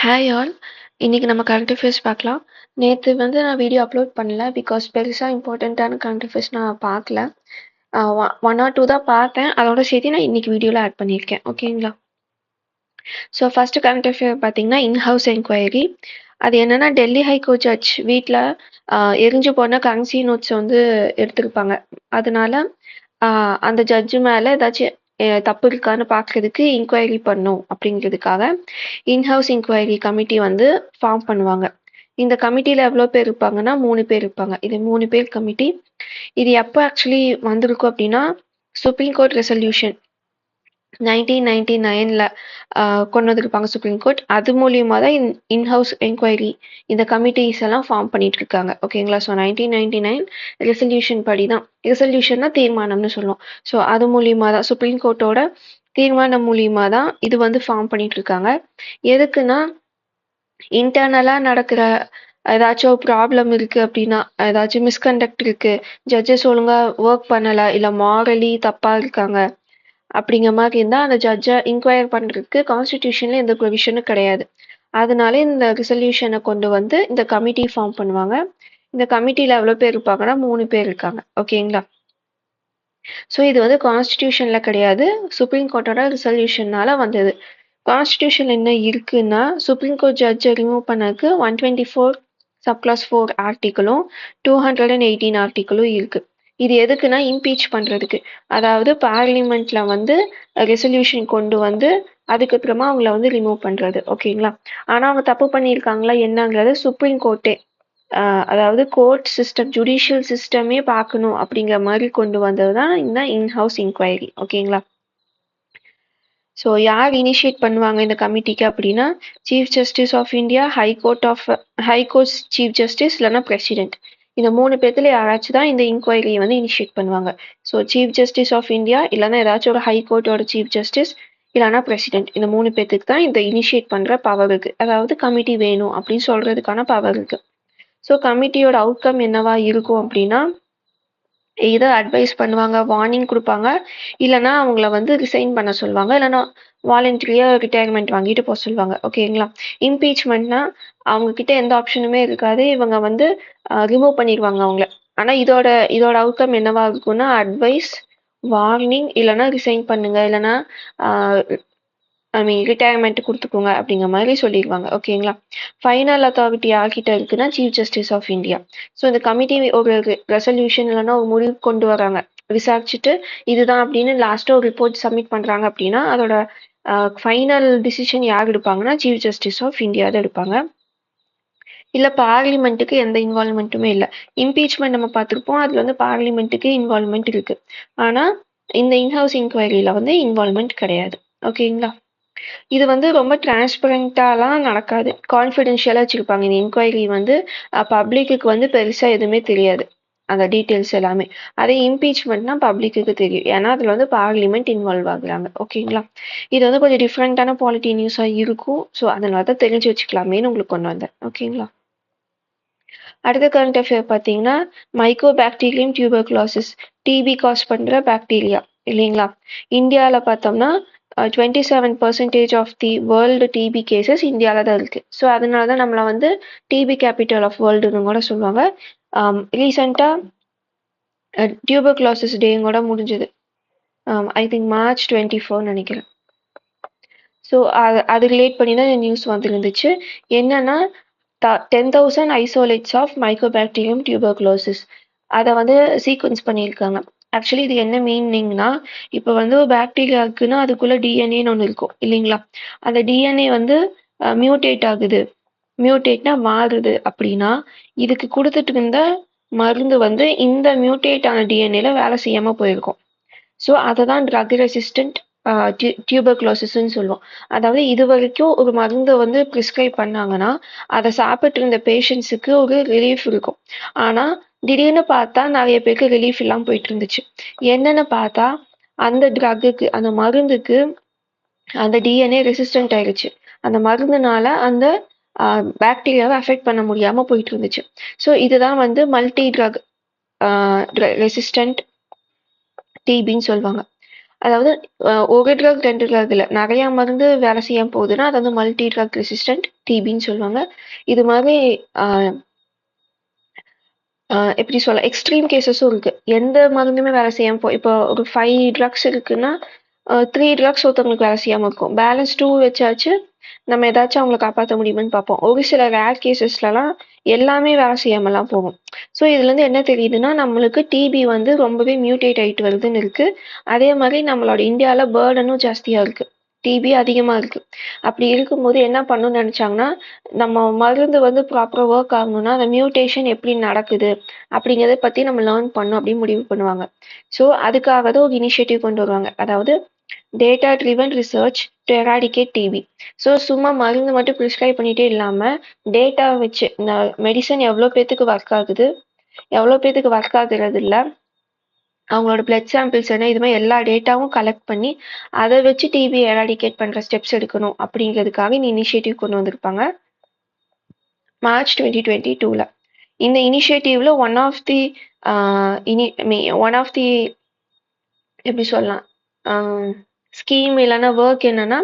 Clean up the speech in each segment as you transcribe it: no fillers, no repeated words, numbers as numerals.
Hi all. இன்னைக்கு நம்ம current affairs பார்க்கலாம். நேற்று நான் வீடியோ அப்லோட் பண்ணல பிகாஸ் பெருசாக இம்பார்ட்டண்ட்டான கரண்ட் அஃபேர்ஸ் நான் பார்க்கல. ஒன் ஆர் டூ தான் பார்த்தேன். அதோட சேர்த்து நான் இன்னைக்கு வீடியோவில் ஆட் பண்ணியிருக்கேன். ஓகேங்களா? ஸோ ஃபர்ஸ்ட் கரண்ட் அஃபேர் பார்த்தீங்கன்னா இன்ஹவுஸ் என்கொயரி. அது என்னன்னா டெல்லி ஹைகோர்ட் ஜட்ஜ் வீட்டில் எரிஞ்சு போன கரன்சி நோட்ஸை எடுத்திருப்பாங்க. அதனால அந்த ஜட்ஜு மேலே ஏதாச்சும் தப்பு இருக்கான்னு பார்க்கறதுக்கு இன்கொயரி பண்ணும் அப்படிங்கிறதுக்காக இன்ஹவுஸ் இன்கொயரி கமிட்டி ஃபார்ம் பண்ணுவாங்க. இந்த கமிட்டியில் எவ்வளோ பேர் இருப்பாங்கன்னா 3 பேர் இருப்பாங்க. இது 3 பேர் கமிட்டி. இது எப்போ ஆக்சுவலி வந்திருக்கும் அப்படின்னா சுப்ரீம் கோர்ட் ரெசல்யூஷன் 1999ல் கொண்டு வந்திருப்பாங்க சுப்ரீம் கோர்ட். அது மூலியமாக தான் இன்ஹவுஸ் என்கொயரி இந்த கமிட்டிஸ் எல்லாம் ஃபார்ம் பண்ணிட்டு இருக்காங்க. ஓகேங்களா? ஸோ 1999 ரெசல்யூஷன் படி தான், ரெசல்யூஷன்னா தீர்மானம்னு சொல்லுவோம். ஸோ அது மூலியமாக தான் சுப்ரீம் கோர்ட்டோட தீர்மானம் மூலியமாக தான் இது ஃபார்ம் பண்ணிட்டு இருக்காங்க. எதுக்குன்னா இன்டர்னலாக நடக்கிற ஏதாச்சும் ஒரு ப்ராப்ளம் இருக்குது அப்படின்னா, ஏதாச்சும் மிஸ்கண்டக்ட் இருக்குது, ஜட்ஜஸ் ஒழுங்காக ஒர்க் பண்ணலை, இல்லை மாரலி தப்பாக இருக்காங்க அப்படிங்கிற மாதிரி இருந்தால் அந்த ஜட்ஜை இன்கொயர் பண்ணுறதுக்கு கான்ஸ்டிடியூஷனில் எந்த ப்ரொவிஷனும் கிடையாது. அதனால இந்த ரெசல்யூஷனை கொண்டு இந்த கமிட்டி ஃபார்ம் பண்ணுவாங்க. இந்த கமிட்டியில் எவ்வளோ பேர் இருப்பாங்கன்னா 3 பேர் இருக்காங்க. ஓகேங்களா? ஸோ இது கான்ஸ்டிடியூஷனில் கிடையாது, சுப்ரீம் கோர்ட்டோட ரெசல்யூஷனால வந்தது. கான்ஸ்டிடியூஷன் என்ன இருக்குன்னா சுப்ரீம் கோர்ட் ஜட்ஜை ரிமூவ் பண்ணதுக்கு 124 சப்கிளாஸ் 4 ஆர்டிக்கிளும் 218 ஆர்டிக்கிளும் இருக்கு. இது எதுக்குன்னா இம்பீச் பண்றதுக்கு, அதாவது பார்லிமெண்ட்ல ரெசல்யூஷன் கொண்டு அதுக்கப்புறமா அவங்கள ரிமூவ் பண்றது. ஓகேங்களா? ஆனா அவங்க தப்பு பண்ணியிருக்காங்களா என்னங்கிறது சுப்ரீம் கோர்ட்டே அதாவது கோர்ட் சிஸ்டம், ஜுடிஷியல் சிஸ்டமே பார்க்கணும் அப்படிங்கிற மாதிரி கொண்டு வந்தது தான் இந்த இன்ஹவுஸ் இன்கொயரி. ஓகேங்களா? ஸோ யார் இனிஷியேட் பண்ணுவாங்க இந்த கமிட்டிக்கு அப்படின்னா chief justice of India, high courts chief justice இல்லைன்னா பிரசிடென்ட். இந்த 3 பேர்த்துல யாராச்சும் தான் இந்த இன்கொயரியை இனிஷியேட் பண்ணுவாங்க. So chief justice of India இல்லைன்னா ஏதாச்சும் ஒரு ஹைகோர்ட்டோட சீஃப் ஜஸ்டிஸ் இல்லைன்னா பிரசிடென்ட், இந்த 3 பேர்த்துக்கு தான் இந்த இனிஷியேட் பண்ற பவர் இருக்கு. அதாவது கமிட்டி வேணும் அப்படின்னு சொல்றதுக்கான பவர் இருக்கு. ஸோ கமிட்டியோட அவுட்கம் என்னவா இருக்கும் அப்படின்னா இதை அட்வைஸ் பண்ணுவாங்க, வார்னிங் கொடுப்பாங்க, இல்லைன்னா அவங்கள ரிசைன் பண்ண சொல்லுவாங்க, இல்லைன்னா வாலண்டரியாக ரிட்டையர்மெண்ட் வாங்கிட்டு போக சொல்லுவாங்க. ஓகேங்களா? இம்பீச்மெண்ட்னா அவங்க கிட்ட எந்த ஆப்ஷனுமே இருக்காது, இவங்க ரிமூவ் பண்ணிடுவாங்க அவங்கள. ஆனால் இதோட அவுட்கம் என்னவா இருக்கும்னா அட்வைஸ், வார்னிங், இல்லைன்னா ரிசைன் பண்ணுங்க, இல்லைன்னா ரிட்டையர்மெண்ட் கொடுத்துக்கோங்க அப்படிங்கிற மாதிரி சொல்லிடுவாங்க. ஓகேங்களா? ஃபைனல் அத்தாரிட்டி யார்கிட்ட இருக்குன்னா chief justice of India. So இந்த கமிட்டி ஒரு ரெசல்யூஷன் இல்லைன்னா ஒரு முடிவு கொண்டு வராங்க, விசாரிச்சுட்டு இதுதான் அப்படின்னு லாஸ்ட்டாக ஒரு ரிப்போர்ட் சப்மிட் பண்ணுறாங்க அப்படின்னா அதோட ஃபைனல் டிசிஷன் யார் எடுப்பாங்கன்னா சீஃப் ஜஸ்டிஸ் ஆஃப் இந்தியா தான் எடுப்பாங்க. இல்லை பார்லிமெண்ட்டுக்கு எந்த இன்வால்மெண்ட்டுமே இல்லை. இம்பீச்மெண்ட் நம்ம பார்த்துருப்போம், அதில் பார்லிமெண்ட்டுக்கு இன்வால்மெண்ட் இருக்கு. ஆனால் இந்த இன்ஹவுஸ் இன்கொயரியில் இன்வால்மெண்ட் கிடையாது. ஓகேங்களா? இது ரொம்ப டிரான்ஸ்பரண்டாலாம் நடக்காது, கான்ஃபிடென்ஷியலாக வச்சுருப்பாங்க. இந்த என்கொயரி பப்ளிக்கு பெருசாக எதுவுமே தெரியாது, அந்த டீட்டெயில்ஸ் எல்லாமே. அதே இம்பீச்மெண்ட்னா பப்ளிக்கு தெரியும், ஏன்னா அதில் பார்லிமெண்ட் இன்வால்வ் ஆகுறாங்க. ஓகேங்களா? இது கொஞ்சம் டிஃப்ரெண்ட்டான பாலிட்டி நியூஸாக இருக்கும். ஸோ அதனால தான் தெரிஞ்சு வச்சுக்கலாமேன்னு உங்களுக்கு கொண்டு வந்தேன். ஓகேங்களா? அடுத்த கரண்ட் அஃபேர் பார்த்தீங்கன்னா micro bacterium tuberculosis, TB cause பண்ணுற பாக்டீரியா இல்லைங்களா? இந்தியாவில் பார்த்தோம்னா 27% of the world TB cases இந்தியாவில் தான் இருக்குது. ஸோ அதனால தான் நம்மளை டிபி கேபிட்டல் ஆஃப் வேர்ல்டுன்னு கூட சொல்லுவாங்க. ரீசெண்டாக டியூபர்குலோசிஸ் டேயும் கூட முடிஞ்சது. ஐ திங்க் March 24 நினைக்கிறேன். ஸோ அது ரிலேட் பண்ணி தான் நியூஸ் வந்துருந்துச்சு. என்னன்னா 10,000 ஐசோலேட்ஸ் ஆஃப் மைக்ரோபாக்டீரியம் டியூபர்குலோசிஸ் அதை சீக்வன்ஸ் பண்ணியிருக்காங்க. ஆக்சுவலி இது என்ன மீனிங்னா, இப்போ ஒரு பாக்டீரியா இருக்குன்னா அதுக்குள்ள டிஎன்ஏன்னு ஒன்று இருக்கும் இல்லைங்களா? அந்த டிஎன்ஏ மியூட்டேட் ஆகுது, மியூட்டேட்னா மாறுது அப்படின்னா இதுக்கு கொடுத்துட்டு இருந்த மருந்து இந்த மியூட்டேட் ஆன டிஎன்ஏல வேலை செய்யாம போயிருக்கும். ஸோ அதை தான் ட்ரக் ரெசிஸ்டன்ட் டியூபர்குலோசிஸ்ன்னு சொல்லுவோம். அதாவது இது வரைக்கும் ஒரு மருந்து ப்ரிஸ்கிரைப் பண்ணாங்கன்னா அதை சாப்பிட்டு இருந்த பேஷண்ட்ஸுக்கு ஒரு ரிலீஃப் இருக்கும். ஆனால் திடீர்னு பார்த்தா நிறைய பேருக்கு ரிலீஃப் இல்லாமல் போயிட்டு இருந்துச்சு. என்னன்னு பார்த்தா அந்த ட்ரக்குக்கு, அந்த மருந்துக்கு அந்த டிஎன்ஏ ரெசிஸ்டன்ட் ஆயிடுச்சு. அந்த மருந்துனால அந்த பாக்டீரியாவை அஃபெக்ட் பண்ண முடியாமல் போயிட்டு இருந்துச்சு. ஸோ இதுதான் மல்டி ட்ரக் ரெசிஸ்டன்ட் டிபின்னு சொல்லுவாங்க. அதாவது ஒரு ட்ரக் 2 ட்ரக் இல்ல. நெறைய மருந்து வேலை செய்யாம போகுதுன்னா, அது வந்து மல்டி ட்ரக் ரெசிஸ்டன்ட் டிபின்னு சொல்லுவாங்க. இது மாதிரி அ எப்படி சொல்ல எக்ஸ்ட்ரீம் கேஸஸும் இருக்கு. எந்த மருந்துமே வேலை செய்யாம இப்போ ஒரு 5 ட்ரக்ஸ் இருக்குன்னா, 3 ட்ரக்ஸ் ஒருத்தவங்களுக்கு வேலை செய்யாம இருக்கும். பேலன்ஸ் 2 வச்சாச்சு நம்ம ஏதாச்சும் அவங்கள காப்பாத்த முடியுமான்னு பார்ப்போம். ஒரு சில ரேர் கேஸஸ்லலாம் எல்லாமே வேலை செய்யாமலாம் போகும். ஸோ இதுலேருந்து என்ன தெரியுதுன்னா, நம்மளுக்கு டிபி வந்து ரொம்பவே மியூட்டேட் ஆயிட்டு வருதுன்னு இருக்கு. அதே மாரி நம்மளோட இந்தியால பர்டனும் ஜாஸ்தியா இருக்கு. டிபி அதிகமா இருக்கு. அப்படி இருக்கும்போது என்ன பண்ணணும்னு நெனச்சாங்கன்னா, நம்ம மருந்து வந்து ப்ராப்பரா ஒர்க் ஆகணும்னா, அந்த மியூட்டேஷன் எப்படி நடக்குது? அப்படிங்கிறத பத்தி நம்ம லேர்ன் பண்ணணும் அப்படின்னு முடிவு பண்ணுவாங்க. ஸோ அதுக்காக தான் ஒரு இனிஷியேட்டிவ் கொண்டு வருவாங்க. அதாவது data driven research to eradicate TB. So சும்மா மருந்து மட்டும் ப்ரிஸ்கிரைப் பண்ணிட்டே இல்லாம, டேட்டா வச்சு இந்த மெடிசன் எவ்வளோ பேத்துக்கு ஒர்க் ஆகுது? எவ்வளோ பேத்துக்கு ஒர்க் ஆகுறது இல்ல? அவங்களோட பிளட் சாம்பிள்ஸ் என்ன இது மாதிரி எல்லா டேட்டாவும் கலெக்ட் பண்ணி அதை வச்சு டிபி எராடிகேட் பண்ற ஸ்டெப்ஸ் எடுக்கணும் அப்படிங்கிறதுக்காக இந்த இனிஷியேட்டிவ் கொண்டு வந்திருப்பாங்க மார்ச் 2022ல. இந்த இனிஷியேட்டிவ்ல ஒன் ஆஃப் தி எப்படி சொல்லலாம் ஸ்கீம் இல்லைன்னா ஒர்க் என்னன்னா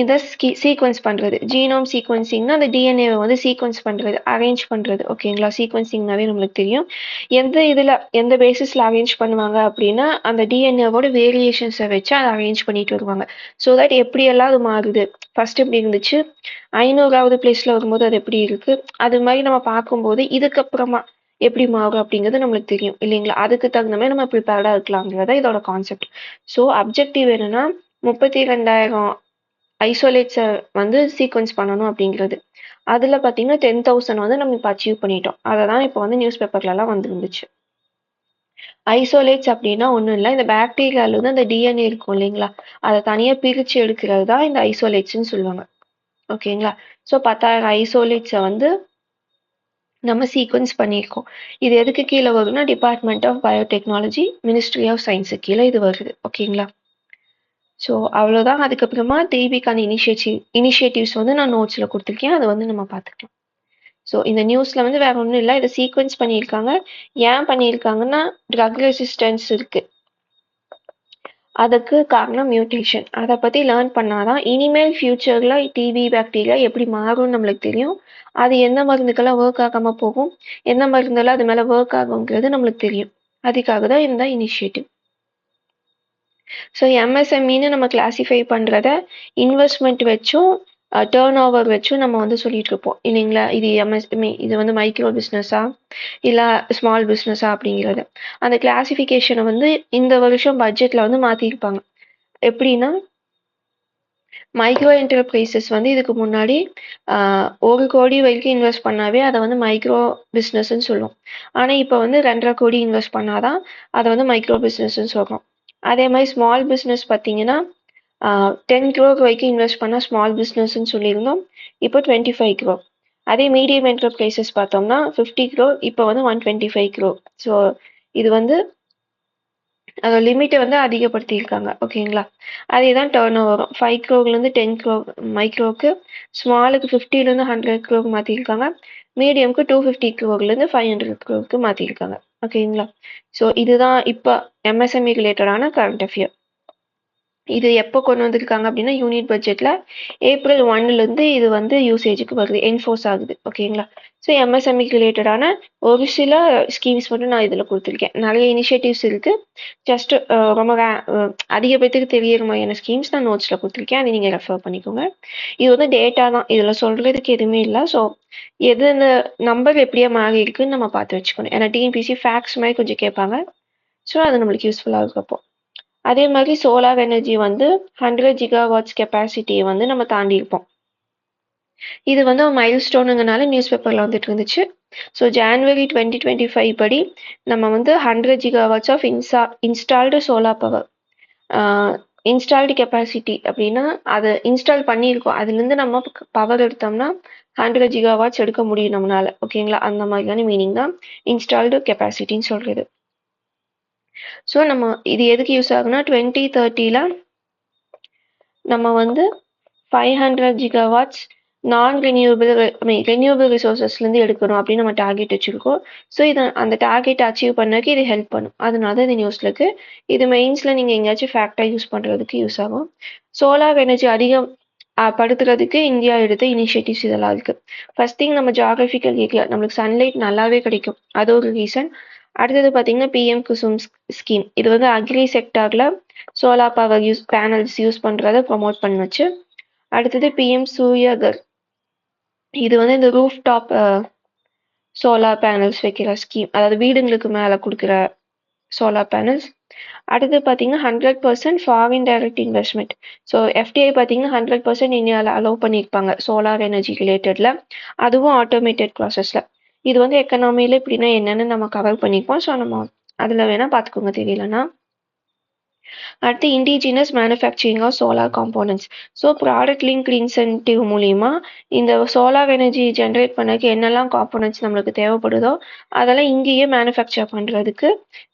இதை சீக்வன்ஸ் பண்றது. ஜீனோம் சீக்வன்சிங்னா அந்த டிஎன்ஏவை வந்து சீக்வன்ஸ் பண்றது, அரேஞ்ச் பண்றது. ஓகேங்களா? சீக்வன்சிங்னாவே நம்மளுக்கு தெரியும். எந்த பேசிஸ்ல அரேஞ்ச் பண்ணுவாங்க அப்படின்னா அந்த டிஎன்ஏவோட வேரியேஷன்ஸை வச்சு அதை அரேஞ்ச் பண்ணிட்டு வருவாங்க. ஸோ தட் எப்படியெல்லாம் அது மாறுது, ஃபர்ஸ்ட் எப்படி இருந்துச்சு, 500வது பிளேஸ்ல வரும்போது அது எப்படி இருக்கு, அது மாதிரி நம்ம பார்க்கும்போது இதுக்கப்புறமா எப்படி மாறும் அப்படிங்கிறது நம்மளுக்கு தெரியும் இல்லைங்களா? அதுக்கு தகுந்த மாதிரி நம்ம ப்ரிப்பேர்டா இருக்கலாங்கிறத இதோட கான்செப்ட். ஸோ அப்ஜெக்டிவ் என்னன்னா 32,000 ஐசோலேட்ஸை வந்து சீக்வன்ஸ் பண்ணணும் அப்படிங்கிறது. அதுல பார்த்தீங்கன்னா 10,000 வந்து நம்ம இப்போ அச்சீவ் பண்ணிட்டோம். அதை தான் இப்போ வந்து நியூஸ் பேப்பர்லலாம் வந்துருந்துச்சு. ஐசோலேட்ஸ் அப்படின்னா ஒன்றும் இல்லை, இந்த பாக்டீரியால வந்து அந்த டிஎன்ஏ இருக்கும் இல்லைங்களா, அதை தனியாக பிரித்து எடுக்கிறது தான் இந்த ஐசோலேட்ஸ்ன்னு சொல்லுவாங்க. ஓகேங்களா? ஸோ 10,000 ஐசோலேட்ஸை வந்து நம்ம சீக்வன்ஸ் பண்ணியிருக்கோம். இது எதுக்கு கீழே வரும்னா department of biotechnology, ministry of சயின்ஸுக்கு கீழே இது வருது. ஓகேங்களா? ஸோ அவ்வளோதான். அதுக்கப்புறமா டிபிக்கான இனிஷியேட்டிவ்ஸ் வந்து நான் நோட்ஸில் கொடுத்துருக்கேன். அதை வந்து நம்ம பார்த்துக்கலாம். ஸோ இந்த நியூஸில் வந்து வேற ஒன்றும் இல்லை, இதை சீக்வன்ஸ் பண்ணியிருக்காங்க. ஏன் பண்ணியிருக்காங்கன்னா ட்ரக் ரெசிஸ்டன்ஸ் இருக்கு, அதுக்கு காரணம் மியூட்டேஷன். அதை பற்றி லேர்ன் பண்ணாதான் இனிமேல் ஃபியூச்சரில் டிபி பாக்டீரியா எப்படி மாறும்னு நம்மளுக்கு தெரியும். அது எந்த மருந்துக்கெல்லாம் ஒர்க் ஆகாமல் போகும், எந்த மருந்தெல்லாம் அது மேலே ஒர்க் ஆகுங்கிறது நம்மளுக்கு தெரியும். அதுக்காக தான் இந்த இனிஷியேட்டிவ். ஸோ எம்எஸ்எம்இன்னு நம்ம கிளாஸிஃபை பண்ணுறத இன்வெஸ்ட்மெண்ட் வச்சும் டேர்ன் ஓவர் வச்சும் நம்ம வந்து சொல்லிட்டு இருப்போம் இல்லைங்களா? இது எம்எஸ்எம்இ, இது வந்து மைக்ரோ பிஸ்னஸா இல்லை ஸ்மால் பிஸ்னஸா அப்படிங்கிறது. அந்த கிளாஸிஃபிகேஷனை வந்து இந்த வருஷம் பட்ஜெட்டில் வந்து மாற்றிருப்பாங்க. எப்படின்னா மைக்ரோ என்டர்பிரைசஸ் வந்து இதுக்கு முன்னாடி 1 கோடி வரைக்கும் இன்வெஸ்ட் பண்ணாவே அதை வந்து மைக்ரோ பிஸ்னஸ்ன்னு சொல்லுவோம். ஆனால் இப்போ வந்து 2.5 கோடி இன்வெஸ்ட் பண்ணாதான் அதை வந்து மைக்ரோ பிஸ்னஸ்ன்னு சொல்கிறோம். அதே மாதிரி ஸ்மால் பிஸ்னஸ் பார்த்தீங்கன்னா 10 crore வரைக்கும் இன்வெஸ்ட் பண்ணால் ஸ்மால் பிஸ்னஸ்ன்னு சொல்லியிருந்தோம். இப்போ 25 crore. அதே மீடியம் என்டர்பிரைசஸ் பார்த்தோம்னா 50 crore, இப்போ வந்து 125 crore. ஸோ இது வந்து அதோட லிமிட்டை வந்து அதிகப்படுத்தியிருக்காங்க. ஓகேங்களா? அதே தான் டேர்ன் ஓவரும் 5 crore 10 crore மைக்ரோக்கு, ஸ்மாலுக்கு 50 100 crore மாற்றிருக்காங்க, மீடியம்க்கு 250 crore 500 crore மாற்றிருக்காங்க. ஓகேங்களா? ஸோ இதுதான் இப்போ எம்எஸ்எம்இ ரிலேட்டடான கரண்ட் அஃபேர். இது எப்போ கொண்டு வந்திருக்காங்க அப்படின்னா யூனிட் பட்ஜெட்ல April 1 இது வந்து யூசேஜுக்கு வருது, என்ஃபோர்ஸ் ஆகுது. ஓகேங்களா? ஸோ எம்எஸ்எம்இ ரிலேட்டடான ஒரு சில ஸ்கீம்ஸ் மட்டும் நான் இதில் கொடுத்துருக்கேன். நிறைய இனிஷியேட்டிவ்ஸ் இருக்கு. ஜஸ்ட் ரொம்ப அதிக பேத்துக்கு தெரியற மாதிரியான ஸ்கீம்ஸ் நான் நோட்ஸில் கொடுத்துருக்கேன். அதை நீங்கள் ரெஃபர் பண்ணிக்கோங்க. இது வந்து டேட்டா தான், இதில் சொல்றதுக்கு எதுவுமே இல்லை. ஸோ எது இந்த நம்பர் எப்படியா மாறி இருக்குன்னு நம்ம பார்த்து வச்சுக்கணும். ஏன்னா டிஎன்பிசி ஃபேக்ட்ஸ் மாதிரி கொஞ்சம் கேட்பாங்க. ஸோ அது நம்மளுக்கு யூஸ்ஃபுல்லாக இருக்கப்போ. அதே மாதிரி சோலார் எனர்ஜி வந்து 100 GW கெப்பாசிட்டியை வந்து நம்ம தாண்டி இருப்போம். இது வந்து மைல் ஸ்டோனுங்கனால நியூஸ் பேப்பர்ல வந்துட்டு இருந்துச்சு. ஸோ January 2025 படி நம்ம வந்து 100 GW of installed solar power, installed capacity அப்படின்னா அதை இன்ஸ்டால் பண்ணியிருக்கோம், அதுலேருந்து நம்ம பவர் எடுத்தோம்னா 100 GW எடுக்க முடியும் நம்மளால. ஓகேங்களா? அந்த மாதிரியான மீனிங் தான் இன்ஸ்டால்டு கெப்பாசிட்டின்னு சொல்றது. ஸோ நம்ம இது எதுக்கு யூஸ் ஆகுனா 2030ல நம்ம வந்து 500 GW ரெனியூவபிள் ரிசோர்ஸஸ்லேருந்து எடுக்கணும் அப்படின்னு நம்ம டார்கெட் வச்சுருக்கோம். ஸோ இதை அந்த டார்கெட் அச்சீவ் பண்ணக்கு இது ஹெல்ப் பண்ணும். அதனால தான் இது நியூஸில் இருக்குது. இது மெயின்ஸில் நீங்கள் எங்கேயாச்சும் ஃபேக்டாக யூஸ் பண்ணுறதுக்கு யூஸ் ஆகும். சோலார் எனர்ஜி அதிகம் படுத்துறதுக்கு இந்தியா எடுத்த இனிஷியேட்டிவ்ஸ் இதெல்லாம் இருக்குது. ஃபர்ஸ்ட் திங் நம்ம ஜியாகிரபிக்கல் ஏரியா நம்மளுக்கு சன்லைட் நல்லாவே கிடைக்கும், அது ஒரு ரீசன். அடுத்தது பார்த்தீங்கன்னா பிஎம் குசும் ஸ்கீம். இது வந்து அக்ரி செக்டாரில் சோலார் பவர் பேனல்ஸ் யூஸ் பண்ணுறதை ப்ரொமோட் பண்ணுச்சு. அடுத்தது பிஎம் சூரியகர். இது வந்து இந்த ரூஃப் டாப் சோலார் பேனல்ஸ் வைக்கிற ஸ்கீம், அதாவது வீடுங்களுக்கு மேலே கொடுக்குற சோலார் பேனல்ஸ். அடுத்து பார்த்தீங்கன்னா 100% foreign direct investment. So FDI பார்த்தீங்கன்னா 100% இந்தியாவில் அலோவ் பண்ணியிருப்பாங்க சோலார் எனர்ஜி ரிலேட்டடில், அதுவும் ஆட்டோமேட்டட் ப்ராசஸில். இது வந்து எக்கனாமியில் இப்படின்னா என்னென்னு நம்ம கவர் பண்ணியிருப்போம். ஸோ நம்ம அதில் வேணால் பார்த்துக்கோங்க தெரியலன்னா. அடுத்து indigenous manufacturing of solar components. So product link incentive மூலிமா இந்த சோலார் எனர்ஜி ஜென்ரேட் பண்ணக்கு என்னெல்லாம் காம்போனன்ட்ஸ் நம்மளுக்கு தேவைப்படுதோ அதெல்லாம் இங்கேயே மேனுஃபேக்சர் பண்ணுறதுக்கு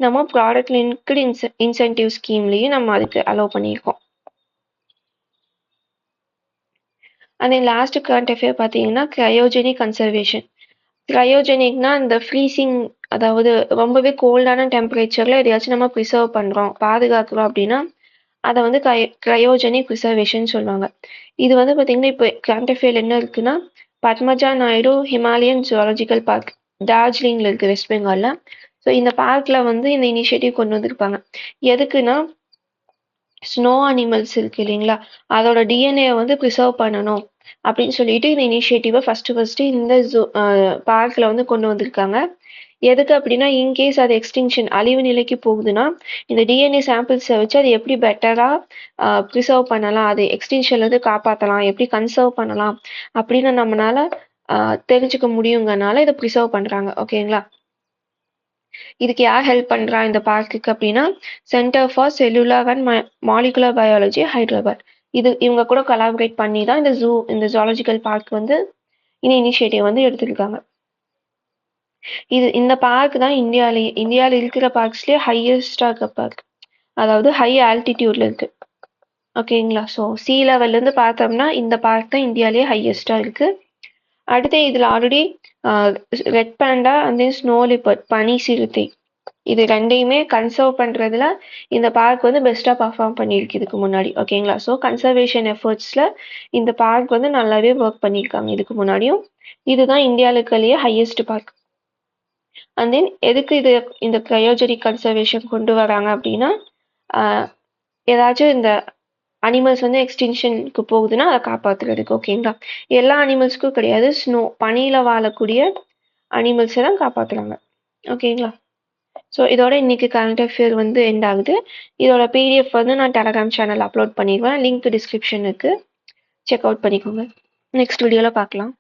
நம்ம ப்ராடக்ட் லிங்க்டு இன்சென்டிவ் ஸ்கீம்லேயும் நம்ம அதுக்கு அலோவ் பண்ணியிருக்கோம். அதே லாஸ்ட் கரண்ட் அஃபேர் பார்த்தீங்கன்னா கிரையோஜெனிக் கன்சர்வேஷன். கிரையோஜெனிக்னா இந்த ஃப்ரீசிங், அதாவது ரொம்பவே கோல்டான டெம்பரேச்சரில் எதையாச்சும் நம்ம ப்ரிசர்வ் பண்ணுறோம் பாதுகாக்கிறோம் அப்படின்னா அதை வந்து கிரையோஜெனிக் ப்ரிசர்வேஷன் சொல்லுவாங்க. இது வந்து பார்த்தீங்கன்னா இப்போ கரண்ட் அஃபேர் என்ன இருக்குன்னா Padmaja Naidu Himalayan zoological park டார்ஜிலிங்கில் இருக்குது, வெஸ்ட் பெங்காலில். ஸோ இந்த பார்க்கில் வந்து இந்த இனிஷியேட்டிவ் கொண்டு வந்திருப்பாங்க. எதுக்குன்னா ஸ்னோ அனிமல்ஸ் இருக்கு இல்லைங்களா, அதோட டிஎன்ஏ வந்து ப்ரிசர்வ் பண்ணணும் அப்படின்னு சொல்லிட்டு இந்த இனிஷியேட்டிவை ஃபஸ்ட்டு இந்த பார்க்கில் வந்து கொண்டு வந்திருக்காங்க. எதுக்கு அப்படின்னா இன்கேஸ் அது எக்ஸ்டிங்ஷன் அழிவு நிலைக்கு போகுதுன்னா இந்த டிஎன்ஏ சாம்பிள்ஸை வச்சு அது எப்படி பெட்டராக ப்ரிசர்வ் பண்ணலாம், அது எக்ஸ்டிங்ஷன்லேருந்து காப்பாற்றலாம், எப்படி கன்சர்வ் பண்ணலாம் அப்படின்னு நம்மளால தெரிஞ்சுக்க முடியுங்கனால இதை ப்ரிசர்வ் பண்ணுறாங்க. ஓகேங்களா. இதுக்கு யார் ஹெல்ப் பண்ணுறா இந்த பார்க்குக்கு அப்படின்னா centre for cellular and molecular biology Hyderabad. இவங்க கூட கொலாபரேட் பண்ணி தான் இந்த ஜுவாலஜிக்கல் பார்க் வந்து இந்த இனிஷியேட்டிவ் வந்து எடுத்துருக்காங்க. இந்த பார்க் தான் இந்தியாவில் இருக்கிற பார்க்ஸ்லேயே ஹையஸ்டாக இருக்க பார்க், அதாவது ஹை ஆல்டிடியூட்ல இருக்கு. ஓகேங்களா. ஸோ சி லெவல்லேருந்து பார்த்தோம்னா இந்த பார்க் தான் இந்தியாவிலேயே ஹையஸ்டாக இருக்கு. அடுத்து இதில் already red panda and then snow leopard பனி சிறுத்தை இது ரெண்டையுமே கன்சர்வ் பண்ணுறதுல இந்த பார்க் வந்து பெஸ்ட்டாக பர்ஃபார்ம் பண்ணியிருக்கு இதுக்கு முன்னாடி. ஓகேங்களா. ஸோ கன்சர்வேஷன் எஃபர்ட்ஸில் இந்த பார்க் வந்து நல்லாவே ஒர்க் பண்ணியிருக்காங்க இதுக்கு முன்னாடியும். இதுதான் இந்தியாவுக்குள்ளேயே ஹையஸ்ட் பார்க். அண்ட் தென் எதுக்கு இந்த கிரையோஜெனிக் கன்சர்வேஷன் கொண்டு வராங்க அப்படின்னா ஏதாச்சும் இந்த அனிமல்ஸ் வந்து எக்ஸ்டிங்ஷனுக்கு போகுதுன்னா அதை காப்பாற்றுறதுக்கு. ஓகேங்களா. எல்லா அனிமல்ஸ்க்கும் கிடையாது, பனியில் வாழக்கூடிய அனிமல்ஸை தான் காப்பாற்றுறாங்க. ஓகேங்களா. ஸோ இதோட இன்னைக்கு கரண்ட் அஃபேர் வந்து எண்ட் ஆகுது. இதோட பிடிஎஃப் வந்து நான் டெலகிராம் சேனல் அப்லோட் பண்ணிடுவேன், லிங்க் டிஸ்கிரிப்ஷன் இருக்குது, செக் அவுட் பண்ணிக்கோங்க. நெக்ஸ்ட் வீடியோவில் பார்க்கலாம்.